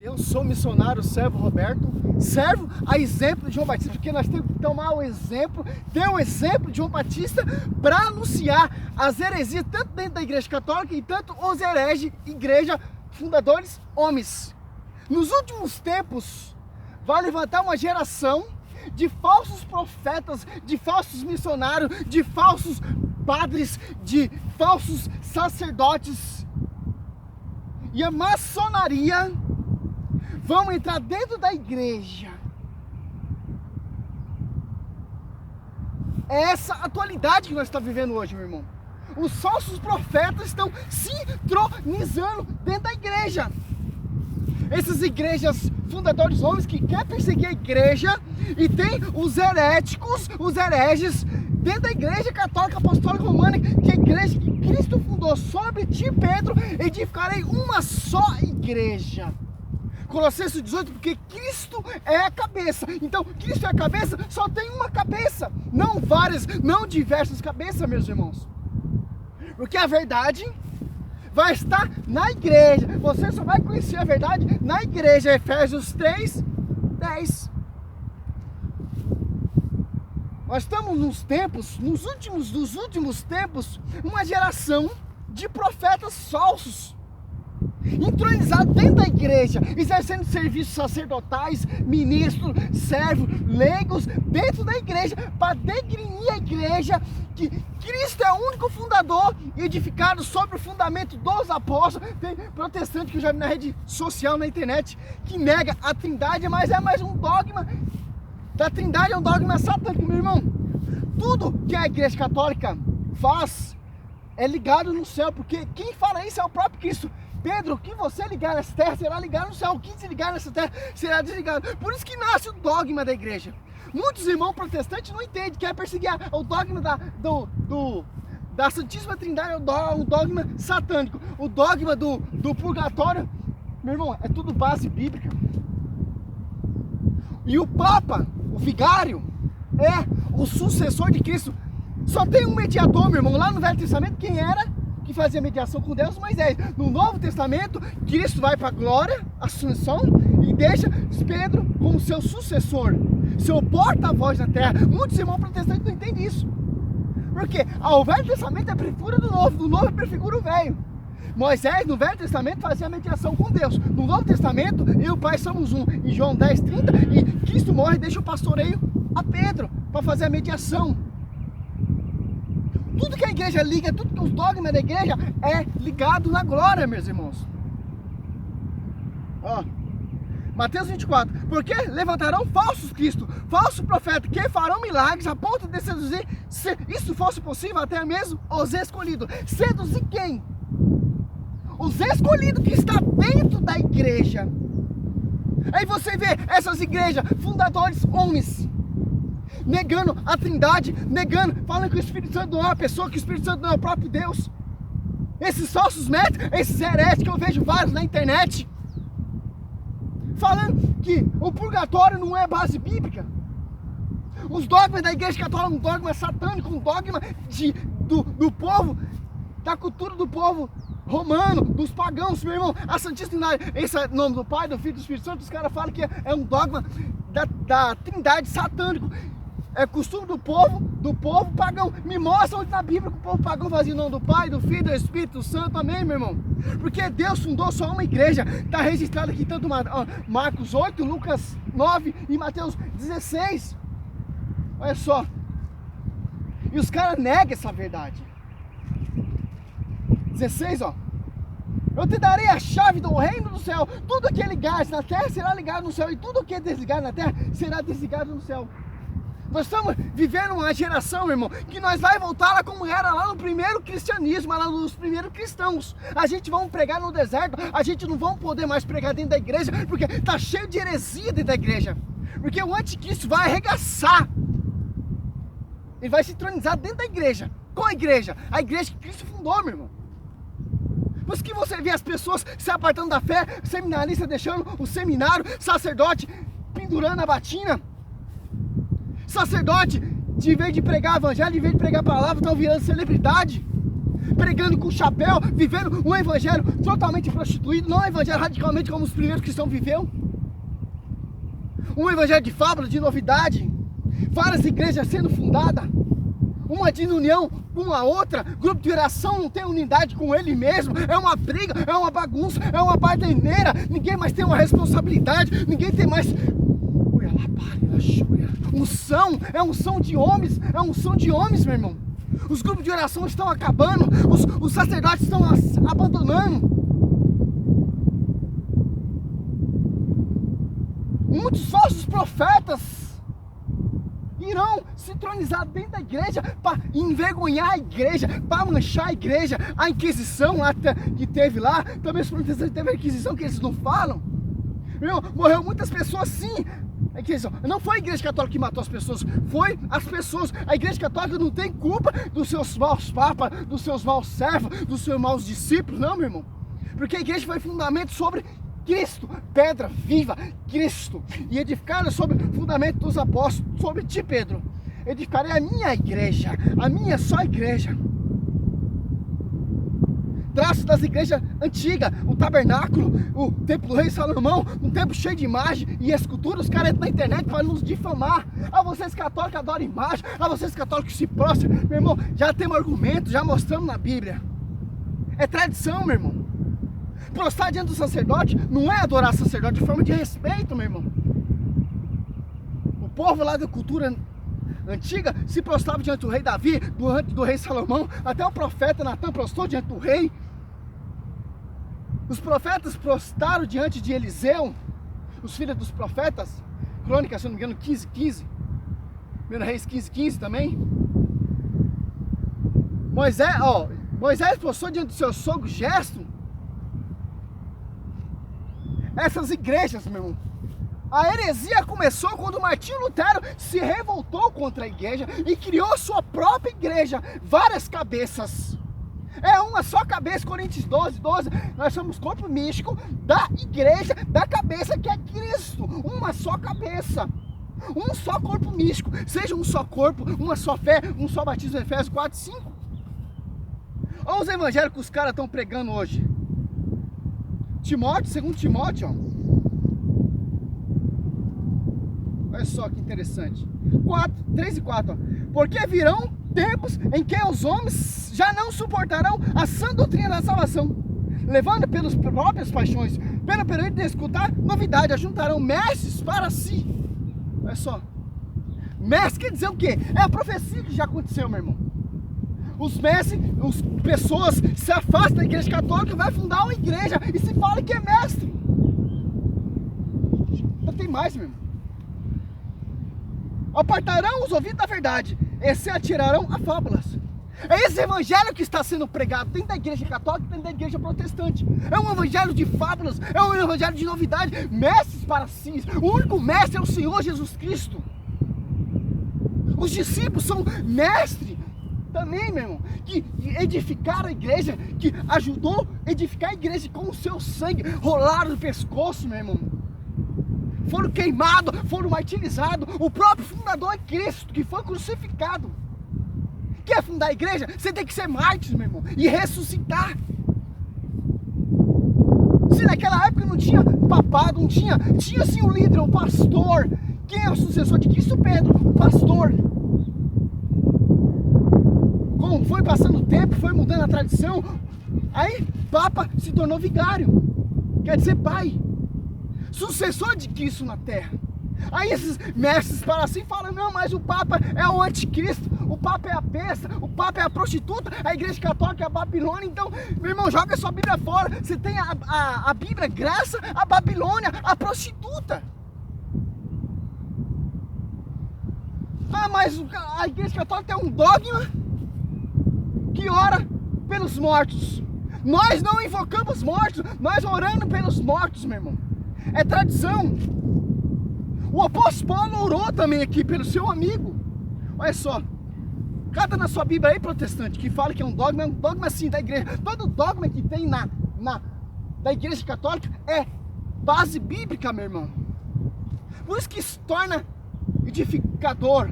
Eu sou missionário servo Roberto, servo a exemplo de João Batista, porque nós temos que tomar o exemplo, ter o exemplo de João Batista para anunciar as heresias, tanto dentro da igreja católica e tanto os hereges, igreja, fundadores, homens. Nos últimos tempos, vai levantar uma geração de falsos profetas, de falsos missionários, de falsos padres, de falsos sacerdotes. E a maçonaria vão entrar dentro da igreja. É essa atualidade que nós estamos vivendo hoje, meu irmão. Os falsos profetas estão se entronizando dentro da igreja. Essas igrejas fundadores homens que querem perseguir a igreja, e tem os heréticos, os hereges dentro da igreja católica apostólica romana, que é a igreja que Cristo fundou sobre ti, Pedro, edificarei uma só igreja. Colossenses 18, porque Cristo é a cabeça. Então, Cristo é a cabeça, só tem uma cabeça, não várias, não diversas cabeças, meus irmãos. Porque a verdade vai estar na igreja. Você só vai conhecer a verdade na igreja. Efésios 3, 10. Nós estamos nos tempos, dos últimos tempos, uma geração de profetas falsos, entronizados dentro da igreja, exercendo serviços sacerdotais, ministros, servos, leigos, dentro da igreja, para degrinir a igreja, que Cristo é o único fundador, edificado sobre o fundamento dos apóstolos. Tem protestante que eu já vi na rede social, na internet, que nega a trindade, mas é mais um dogma da trindade, é um dogma satânico, meu irmão. Tudo que a igreja católica faz é ligado no céu, porque quem fala isso é o próprio Cristo. Pedro, o que você ligar nessa terra será ligado no céu, o que se ligar nessa terra será desligado. Por isso que nasce o dogma da igreja. Muitos irmãos protestantes não entendem, quer perseguir o dogma da Santíssima Trindade, é um dogma satânico. O dogma do purgatório, meu irmão, é tudo base bíblica. E o Papa, o vigário, é o sucessor de Cristo. Só tem um mediador, meu irmão. Lá no Velho Testamento, quem era que fazia mediação com Deus? Moisés. No Novo Testamento, Cristo vai para a glória, a ascensão, e deixa Pedro como seu sucessor, seu porta-voz na terra. Muitos irmãos protestantes não entendem isso. Porque o Velho Testamento é a prefigura do Novo, o Novo é a prefigura do Velho. Moisés, no Velho Testamento, fazia mediação com Deus. No Novo Testamento, eu e o Pai somos um. Em João 10, 30, e Cristo morre e deixa o pastoreio a Pedro, para fazer a mediação. Tudo que a igreja liga, tudo que os dogmas da igreja é ligado na glória, meus irmãos. Ó, Mateus 24, porque levantarão falsos cristos, falsos profetas, que farão milagres a ponto de seduzir, se isso fosse possível, até mesmo os escolhidos. Seduzir quem? Os escolhidos que estão dentro da igreja. Aí você vê essas igrejas, fundadores homens, negando a trindade, falando que o Espírito Santo não é uma pessoa, que o Espírito Santo não é o próprio Deus. Esses falsos mestres, esses hereges que eu vejo vários na internet, falando que o purgatório não é base bíblica. Os dogmas da igreja católica, um dogma satânico, um dogma do povo, da cultura do povo romano, dos pagãos, meu irmão. A Santíssima Trindade, esse é o nome do Pai, do Filho e do Espírito Santo. Os caras falam que é um dogma da trindade satânico. É costume do povo pagão. Me mostra onde na Bíblia que o povo pagão fazia o nome do Pai, do Filho e do Espírito Santo. Amém, meu irmão? Porque Deus fundou só uma igreja. Está registrado aqui tanto Marcos 8, Lucas 9 e Mateus 16. Olha só. E os caras negam essa verdade. 16, ó. Eu te darei a chave do reino do céu. Tudo que é ligado na terra será ligado no céu, e tudo que é desligado na terra será desligado no céu. Nós estamos vivendo uma geração, meu irmão, que nós vai voltar lá como era lá no primeiro cristianismo, lá nos primeiros cristãos. A gente vai pregar no deserto, a gente não vai poder mais pregar dentro da igreja, porque está cheio de heresia dentro da igreja. Porque o anticristo vai arregaçar. Ele vai se entronizar dentro da igreja. Qual a igreja? A igreja que Cristo fundou, meu irmão. Por isso que você vê as pessoas se apartando da fé, seminarista deixando o seminário, sacerdote pendurando a batina, sacerdote, de vez de pregar evangelho, de vez de pregar a palavra, estão virando celebridade. pregando com chapéu, vivendo um evangelho totalmente prostituído, não um evangelho radicalmente como os primeiros cristãos viveram. Um evangelho de fábula, de novidade, várias igrejas sendo fundadas, uma de união com a outra, grupo de oração não tem unidade com ele mesmo, é uma briga, é uma bagunça, é uma bardeneira, ninguém mais tem uma responsabilidade, ninguém tem mais unção, é unção de homens, é unção de homens, meu irmão. Os grupos de oração estão acabando, os sacerdotes estão abandonando. Muitos falsos profetas irão se entronizar dentro da igreja para envergonhar a igreja, para manchar a igreja. A Inquisição lá que teve lá, também os protestantes teve a Inquisição que eles não falam. Meu, morreu muitas pessoas sim. A Inquisição. Não foi a igreja católica que matou as pessoas, foi as pessoas. A igreja católica não tem culpa dos seus maus papas, dos seus maus servos, dos seus maus discípulos, não, meu irmão. Porque a igreja foi fundamento sobre Cristo, pedra viva, Cristo, e edificaram sobre o fundamento dos apóstolos, sobre ti, Pedro. Edificarei a minha igreja, a minha só igreja. Traços das igrejas antigas, o tabernáculo, o templo do rei Salomão, um templo cheio de imagem e escultura. Os caras entram na internet para nos difamar. A vocês católicos adoram imagem, a vocês católicos se prostram. Meu irmão, já temos argumento, já mostramos na Bíblia. É tradição, meu irmão. Prostrar diante do sacerdote não é adorar sacerdote de forma de respeito, meu irmão. O povo lá da cultura antiga se prostrava diante do rei Davi, do rei Salomão, até o profeta Natan prostrou diante do rei. Os profetas prostraram diante de Eliseu, os filhos dos profetas, Crônicas, se não me engano, 15:15, 1 Reis 15:15 também. Moisés prostrou diante do seu sogro Gesto. Essas igrejas, meu irmão, a heresia começou quando Martinho Lutero se revoltou contra a igreja e criou sua própria igreja, várias cabeças. É uma só cabeça, Coríntios 12:12. Nós somos corpo místico da igreja, da cabeça que é Cristo. Uma só cabeça, um só corpo místico. Seja um só corpo, uma só fé, um só batismo. Efésios 4:5. Olha os evangelhos que os caras estão pregando hoje. Timóteo, 2 Timóteo, ó. Olha só que interessante. 3:4. Porque virão tempos em que os homens já não suportarão a sã doutrina da salvação, levando pelas próprias paixões, pelo período de escutar novidade, ajuntarão mestres para si. Olha só. Mestre quer dizer o quê? É a profecia que já aconteceu, meu irmão. Os mestres, as pessoas se afastam da igreja católica, vai fundar uma igreja e se fala que é mestre. Não tem mais, meu irmão. Apartarão os ouvidos da verdade e se atirarão a fábulas. É esse evangelho que está sendo pregado dentro da igreja católica e dentro da igreja protestante. É um evangelho de fábulas, é um evangelho de novidade, mestres para si. O único mestre é o Senhor Jesus Cristo. Os discípulos são mestres também, meu irmão, que edificaram a igreja, que ajudou a edificar a igreja com o seu sangue, rolaram no pescoço, meu irmão. Foram queimados, foram martirizados. O próprio fundador é Cristo, que foi crucificado. Quer fundar a igreja? Você tem que ser mártir, meu irmão, e ressuscitar. Se naquela época não tinha papado, não tinha sim o líder, o pastor. Quem é o sucessor de Cristo? Pedro, o pastor. Como foi passando o tempo, foi mudando a tradição, aí Papa se tornou vigário, quer dizer pai, sucessor de Cristo na terra. Aí esses mestres para assim falam, não, mas o Papa é o anticristo, o Papa é a besta, o Papa é a prostituta, a igreja católica é a Babilônia. Então, meu irmão, joga sua Bíblia fora. Você tem a Bíblia graça à Babilônia, a prostituta. Ah, mas a igreja católica tem um dogma que ora pelos mortos. Nós não invocamos mortos, nós oramos pelos mortos, meu irmão. É tradição. O apóstolo Paulo orou também aqui pelo seu amigo. Olha só, cata na sua Bíblia aí, protestante, que fala que é um dogma assim da igreja. Todo dogma que tem da igreja católica é base bíblica, meu irmão. Por isso que se torna edificador.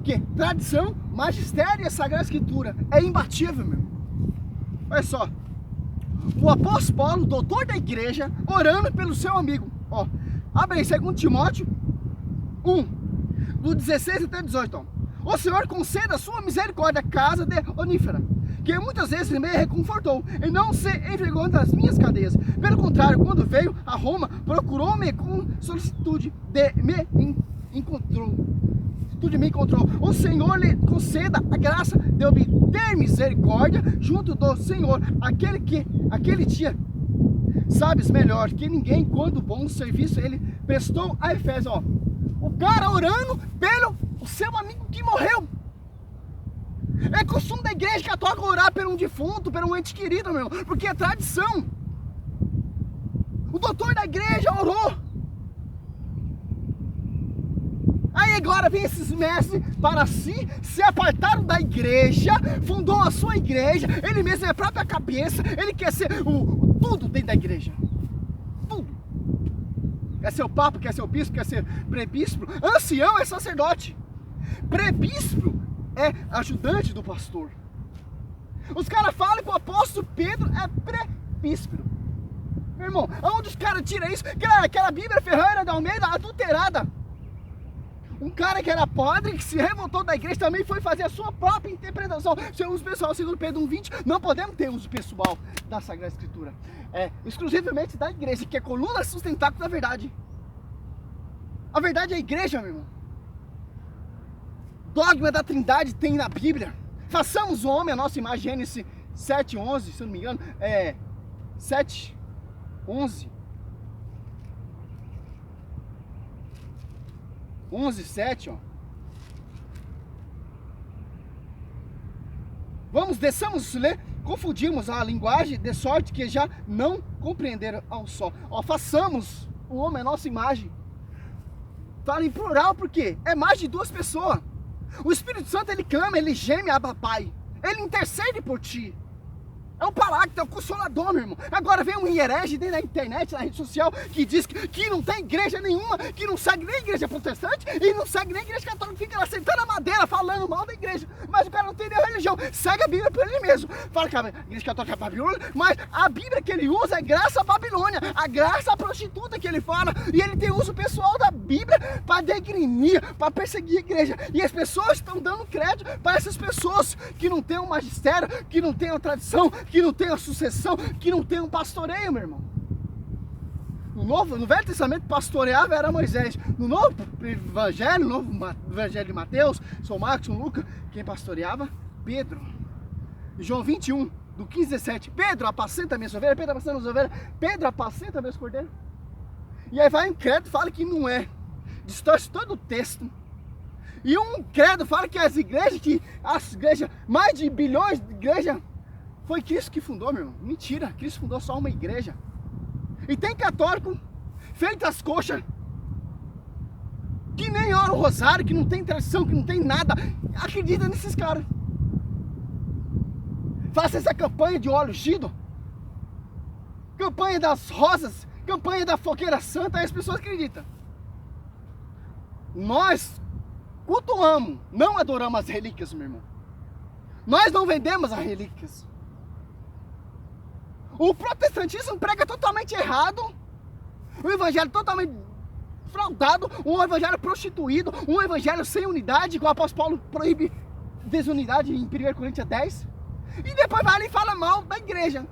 Que tradição, magistério e a Sagrada Escritura é imbatível, meu. Olha só. O apóstolo Paulo, doutor da igreja, orando pelo seu amigo. Ó, abre aí 2 Timóteo 1, do 16 até 18. Ó. O Senhor conceda a sua misericórdia à casa de Onífera, que muitas vezes me reconfortou, e não se envergonhou das minhas cadeias. Pelo contrário, quando veio a Roma, procurou-me com solicitude me encontrou. O Senhor lhe conceda a graça de obter misericórdia junto do Senhor, aquele dia, sabes melhor que ninguém quando bom serviço ele prestou a Efésios. Ó, o cara orando pelo seu amigo que morreu. É costume da igreja católica orar por um defunto, por um ente querido, meu, porque é tradição. O doutor da igreja orou. Aí agora vem esses mestres para si, se apartaram da igreja, fundou a sua igreja, ele mesmo é a própria cabeça, ele quer ser tudo dentro da igreja. Tudo. Quer ser o papa, quer ser o bispo, quer ser prebispo, ancião é sacerdote. Prebispo é ajudante do pastor. Os caras falam que o apóstolo Pedro é prebispo. Meu irmão, aonde os caras tiram isso? Aquela Bíblia Ferreira da Almeida adulterada. Um cara que era padre, que se revoltou da igreja, também foi fazer a sua própria interpretação. Seu uso pessoal, segundo Pedro 1,20, não podemos ter uso pessoal da Sagrada Escritura. É exclusivamente da igreja, que é coluna sustentável da verdade. A verdade é a igreja, meu irmão. Dogma da Trindade tem na Bíblia. Façamos o homem a nossa imagem, Gênesis 7:11, se eu não me engano, 7:11. 11:7, ó. Desçamos ler, confundimos a linguagem de sorte que já não compreenderam ao só. Ó, façamos o homem a nossa imagem. Fala em plural porque é mais de duas pessoas. O Espírito Santo ele clama, ele geme, Abba Pai. Ele intercede por ti. É um paráclito, é um consolador, meu irmão. Agora vem um herege dentro da internet, na rede social, que diz que não tem igreja nenhuma, que não segue nem igreja protestante e não segue nem igreja católica, fica lá sentando a madeira falando mal da igreja. Mas o cara não tem nem religião, segue a Bíblia por ele mesmo. Fala que a igreja católica é Babilônia, mas a Bíblia que ele usa é graça à Babilônia, a graça à prostituta que ele fala, e ele tem uso pessoal da Bíblia para degrinir, para perseguir a igreja. E as pessoas estão dando crédito para essas pessoas que não tem um magistério, que não tem uma tradição, que não tem a sucessão, que não tem um pastoreio, meu irmão. No Velho Testamento pastoreava era Moisés. No Novo Evangelho, no Novo Evangelho de Mateus, São Marcos, São Lucas, quem pastoreava? Pedro. João 21, do 15:17. Pedro, apacenta minhas ovelhas. Pedro, apacenta minhas ovelhas. Pedro, apacenta meus cordeiros. E aí vai um credo, fala que não é. Distorce todo o texto. E um credo fala que as igrejas, mais de bilhões de igrejas, foi Cristo que fundou, meu irmão. Mentira, Cristo fundou só uma igreja. E tem católico, feito as coxas, que nem ora o rosário, que não tem tradição, que não tem nada. Acredita nesses caras. Faça essa campanha de óleo ungido, campanha das rosas, campanha da fogueira santa, aí as pessoas acreditam. Nós cultuamos, não adoramos as relíquias, meu irmão. Nós não vendemos as relíquias. O protestantismo prega totalmente errado, o evangelho totalmente fraudado, um evangelho prostituído, um evangelho sem unidade, que o apóstolo Paulo proíbe desunidade em 1 Coríntios 10, e depois vai ali e fala mal da igreja,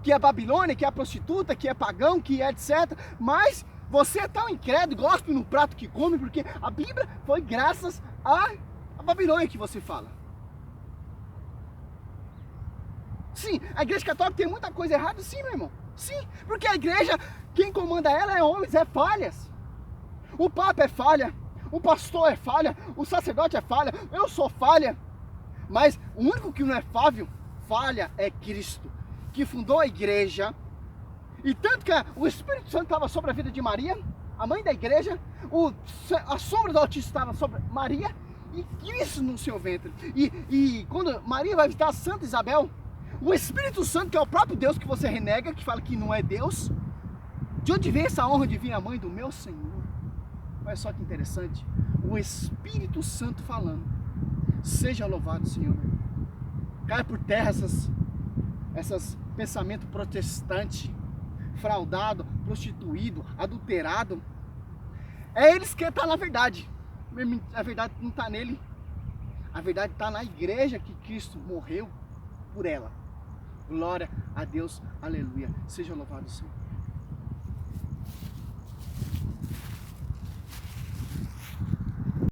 que é Babilônia, que é prostituta, que é pagão, que é etc. Mas você é tão incrédulo, gosta no prato que come, porque a Bíblia foi graças a Babilônia que você fala. Sim, a igreja católica tem muita coisa errada, sim, meu irmão. Sim, porque a igreja, quem comanda ela é homens, é falhas. O papa é falha, o pastor é falha, o sacerdote é falha, eu sou falha. Mas o único que não é falha é Cristo, que fundou a igreja. E tanto que o Espírito Santo estava sobre a vida de Maria, a mãe da igreja, a sombra do Altíssimo estava sobre Maria e Cristo no seu ventre. E quando Maria vai visitar a Santa Isabel, o Espírito Santo, que é o próprio Deus que você renega, que fala que não é Deus, de onde vem essa honra de vir a mãe do meu Senhor? Olha só que interessante. o Espírito Santo falando. Seja louvado, Senhor. Cai por terra essas pensamentos protestantes, fraudado, prostituído, adulterado. É eles que estão na verdade. A verdade não está nele. A verdade está na igreja que Cristo morreu por ela. Glória a Deus, aleluia. Seja louvado, Senhor.